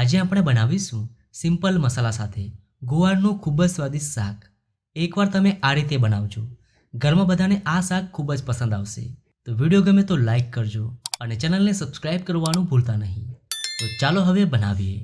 આજે આપણે બનાવીશું સિમ્પલ મસાલા સાથે ગુવારનું ખૂબ જ સ્વાદિષ્ટ શાક। એકવાર તમે આ રીતે બનાવજો, ઘરમાં બધાને આ શાક ખૂબ જ પસંદ આવશે। તો વિડીયો ગમે તો લાઈક કરજો અને ચેનલને સબસ્ક્રાઇબ કરવાનું ભૂલતા નહીં। તો ચાલો હવે બનાવીએ।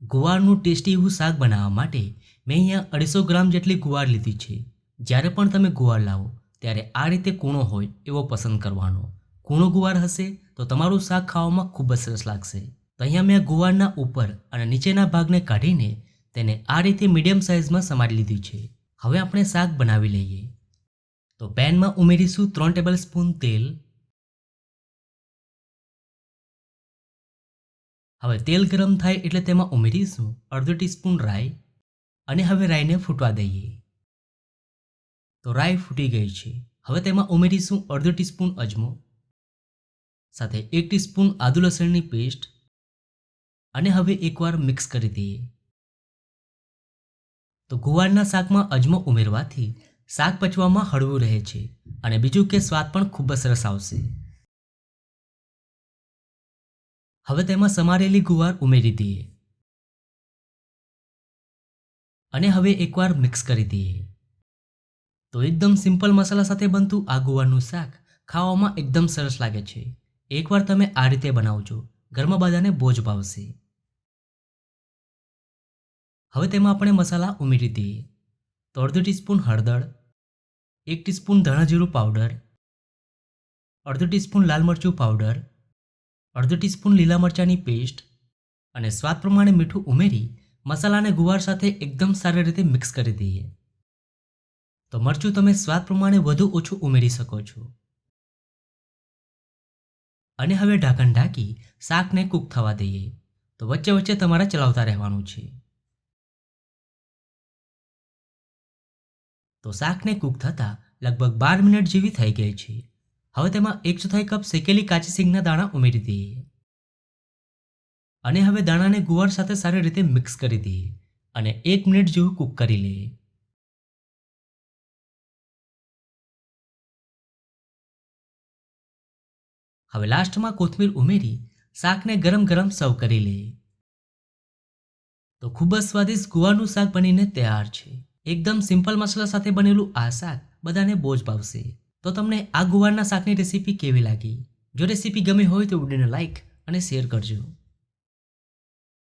ગુવારનું ટેસ્ટી એવું શાક બનાવવા માટે મેં અહીંયા 250 ગ્રામ જેટલી ગુવાર લીધી છે। જ્યારે પણ તમે ગુવાર લાવો ત્યારે આ રીતે કૂણો હોય એવો પસંદ કરવાનો। કૂણો ગુવાર હશે તો તમારું શાક ખાવામાં ખૂબ જ સરસ લાગશે। તો અહીંયા મેં ગુવારના ઉપર અને નીચેના ભાગને કાઢીને તેને આ રીતે મીડિયમ સાઇઝમાં સમારી લીધી છે। હવે આપણે શાક બનાવી લઈએ। તો પેનમાં ઉમેરીશું 3 ટેબલસ્પૂન તેલ। હવે તેલ ગરમ થાય એટલે તેમાં ઉમેરીશું અડધો ટીસ્પૂન રાઈ અને હવે રાઈને ફૂટવા દઈએ। તો રાઈ ફૂટી ગઈ છે। હવે તેમાં ઉમેરીશું અડધો ટીસ્પૂન અજમો, સાથે 1 ટીસ્પૂન આદુ લસણની પેસ્ટ અને હવે એકવાર મિક્સ કરી દઈએ। તો ગુવારના શાકમાં અજમો ઉમેરવાથી શાક પચવામાં હળવું રહે છે અને બીજું કે સ્વાદ પણ ખૂબ જ સરસ આવશે। હવે તેમાં સમારેલી ગુવાર ઉમેરી દઈએ અને હવે એકવાર મિક્સ કરી દઈએ। તો એકદમ સિમ્પલ મસાલા સાથે બનતું આ ગુવારનું શાક ખાવામાં એકદમ સરસ લાગે છે। એકવાર તમે આ રીતે બનાવજો, ઘરમાં બધાને બહુ જ ભાવશે। હવે તેમાં આપણે મસાલા ઉમેરી દઈએ। તો અડધો ટીસ્પૂન હળદર, 1 ટીસ્પૂન ધાણા જીરું પાવડર, અડધો ટીસ્પૂન લાલ મરચું પાવડર, અડધો ટીસ્પૂન લીલા મરચાંની પેસ્ટ અને સ્વાદ પ્રમાણે મીઠું ઉમેરી મસાલાને ગુવાર સાથે એકદમ સારી રીતે મિક્સ કરી દઈએ। તો મરચું તમે સ્વાદ પ્રમાણે વધુ ઓછું ઉમેરી શકો છો। અને હવે ઢાંકણ ઢાંકી શાકને કૂક થવા દઈએ। તો વચ્ચે વચ્ચે તમારે ચલાવતા રહેવાનું છે। તો શાકને કૂક થતાં લગભગ 12 મિનિટ જેવી થઈ ગઈ છે। હવે તેમાં 1/4 કપ શેકેલી કાચી સિંગના દાણા ઉમેરી દઈએ અને હવે દાણાને ગુવાર સાથે સારી રીતે મિક્સ કરી દઈએ અને 1 મિનિટ જેવું કૂક કરી લઈએ। હવે લાસ્ટમાં કોથમીર ઉમેરી શાકને ગરમ ગરમ સર્વ કરી લઈએ। તો ખૂબ જ સ્વાદિષ્ટ ગુવારનું શાક બનીને તૈયાર છે। એકદમ સિમ્પલ મસાલા સાથે બનેલું આ શાક બધાને બહુ જ ભાવશે। તો તમને આ ગુવારના શાકની રેસીપી કેવી લાગી? જો રેસીપી ગમી હોય તો વિડીયોને લાઈક અને શેર કરજો।